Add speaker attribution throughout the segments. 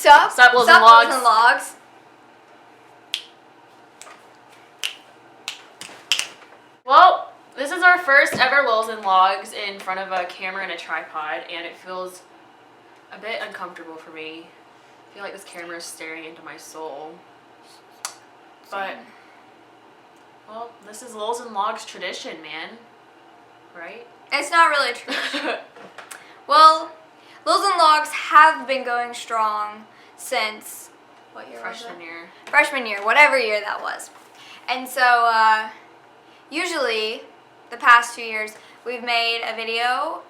Speaker 1: Sup, Lils and Logs.
Speaker 2: Lils and Logs.
Speaker 1: Well, this is our first ever Lils and Logs in front of a camera and a tripod, and it feels a bit uncomfortable for me. I feel like this camera is staring into my soul. But, well, this is Lils and Logs tradition, man. Right?
Speaker 2: It's not really a tradition. Well, Lils and Logs have been going strong since, what year was it?
Speaker 1: Freshman year.
Speaker 2: Freshman year, whatever year that was. And so, usually, the past 2 years, we've made a video,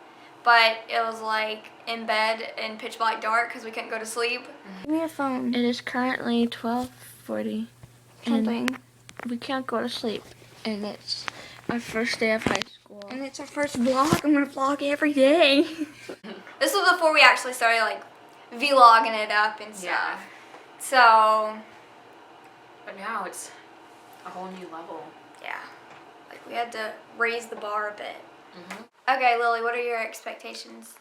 Speaker 2: but it was like in bed in pitch black dark because we couldn't go to sleep.
Speaker 3: Give me your phone.
Speaker 4: It is currently 12:40.
Speaker 3: Something.
Speaker 4: And we can't go to sleep. And it's our first day of high school.
Speaker 3: And it's our first vlog. I'm gonna vlog every day.
Speaker 2: This was before we actually started like vlogging it up and stuff.
Speaker 1: Yeah.
Speaker 2: So,
Speaker 1: But now it's a whole new level.
Speaker 2: yeah, like we had to raise the bar a bit.
Speaker 1: Mm-hmm.
Speaker 2: Okay, Lily, what are your expectations?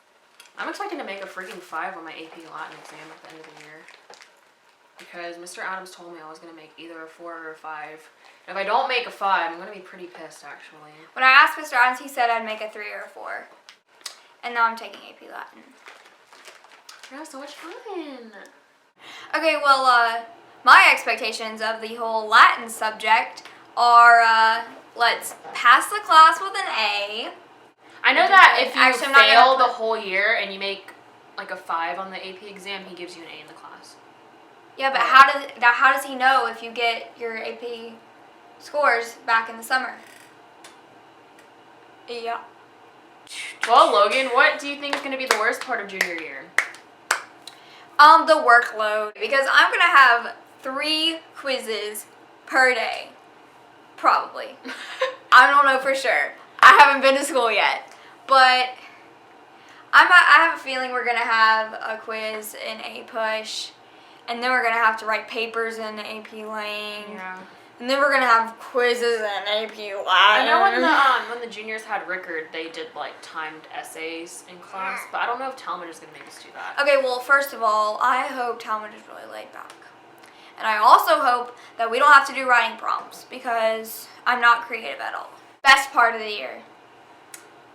Speaker 1: I'm expecting to make a freaking 5 on my AP Latin exam at the end of the year. Because Mr. Adams told me I was going to make either a 4 or a 5. And if I don't make a 5, I'm going to be pretty pissed, actually.
Speaker 2: When I asked Mr. Adams, he said I'd make a 3 or a 4. And now I'm taking AP Latin.
Speaker 1: Yeah, so much fun.
Speaker 2: Okay, well, my expectations of the whole Latin subject are, let's pass the class with an A.
Speaker 1: I know that if you
Speaker 2: Actually, I'm not
Speaker 1: fail
Speaker 2: gonna
Speaker 1: the
Speaker 2: put-
Speaker 1: whole year and you make like a 5 on the AP exam, he gives you an A in the class.
Speaker 2: Yeah, but how does he know if you get your AP scores back in the summer? Yeah.
Speaker 1: Well, Logan, what do you think is going to be the worst part of junior year?
Speaker 2: The workload, because I'm gonna have 3 quizzes per day, probably. I don't know for sure. I haven't been to school yet, but I have a feeling we're gonna have a quiz in A-Push, and then we're gonna have to write papers in AP Lang,
Speaker 1: Yeah.
Speaker 2: and then we're gonna have quizzes in AP Latin.
Speaker 1: I know when the juniors had Rickard, they did like timed essays in class, but I don't know if Talmadge is going to make us do that.
Speaker 2: Okay, well, first of all, I hope Talmadge is really laid back. And I also hope that we don't have to do writing prompts because I'm not creative at all. Best part of the year.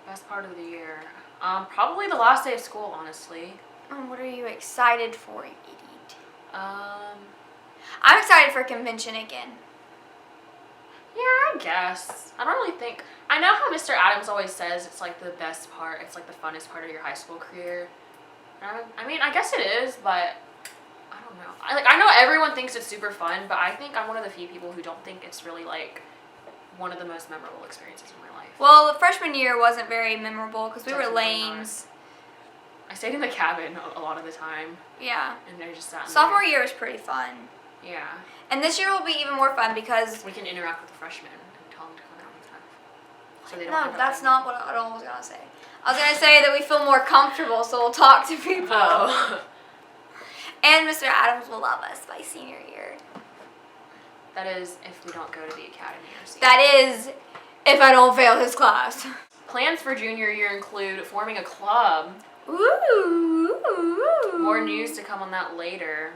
Speaker 1: Best part of the year. Probably the last day of school, honestly.
Speaker 2: What are you excited for, idiot?
Speaker 1: Yeah,
Speaker 2: I'm excited for convention again.
Speaker 1: I guess. I don't really think... I know how Mr. Adams always says it's like the best part, it's like the funnest part of your high school career. I mean, I guess it is, but I don't know. I know everyone thinks it's super fun, but I think I'm one of the few people who don't think it's really like one of the most memorable experiences in my life.
Speaker 2: Well, the freshman year wasn't very memorable because we were
Speaker 1: Definitely not.
Speaker 2: lames.
Speaker 1: I stayed in the cabin a lot of the time,
Speaker 2: Yeah.
Speaker 1: and I just sat in
Speaker 2: Sophomore
Speaker 1: there.
Speaker 2: year was pretty fun.
Speaker 1: Yeah.
Speaker 2: And this year will be even more fun because...
Speaker 1: We can interact with the freshmen and tell them to come around and stuff. So they don't
Speaker 2: No,
Speaker 1: end up
Speaker 2: that's
Speaker 1: like-
Speaker 2: not what I was going to say. I was going to say that we feel more comfortable, so we'll talk to people.
Speaker 1: Oh.
Speaker 2: And Mr. Adams will love us by senior year.
Speaker 1: That is if we don't go to the academy or see.
Speaker 2: That is if I don't fail his class.
Speaker 1: Plans for junior year include forming a club.
Speaker 2: Ooh.
Speaker 1: More news to come on that later.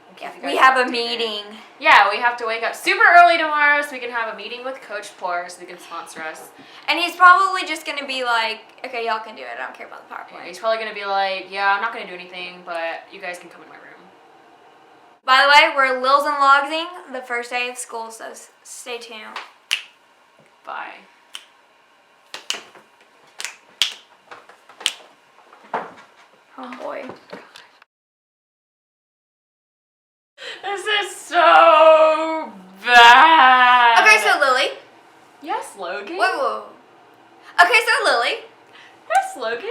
Speaker 1: We'll keep you guys
Speaker 2: We have a
Speaker 1: updated.
Speaker 2: meeting.
Speaker 1: Yeah, we have to wake up super early tomorrow so we can have a meeting with Coach Poor so they can sponsor us.
Speaker 2: And he's probably just going to be like, okay, y'all can do it. I don't care about the
Speaker 1: Yeah,
Speaker 2: PowerPoint.
Speaker 1: he's probably going to be like, yeah, I'm not going to do anything, but you guys can come in my room.
Speaker 2: By the way, we're Lils and Logsing the first day of school, so stay tuned.
Speaker 1: Bye.
Speaker 2: Oh boy.
Speaker 1: This is so bad.
Speaker 2: Okay, so Lily.
Speaker 1: Yes, Logan.
Speaker 2: Whoa. Okay, so Lily.
Speaker 1: Yes, Logan.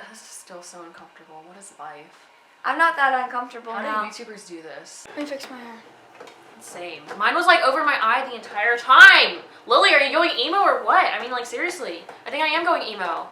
Speaker 1: This is still so uncomfortable. What is life?
Speaker 2: I'm not that uncomfortable
Speaker 1: How
Speaker 2: now.
Speaker 1: do YouTubers do this?
Speaker 2: Let me fix my hair.
Speaker 1: Same. Mine was like over my eye the entire time. Lily, are you going emo or what? I mean, like seriously. I think I am going emo.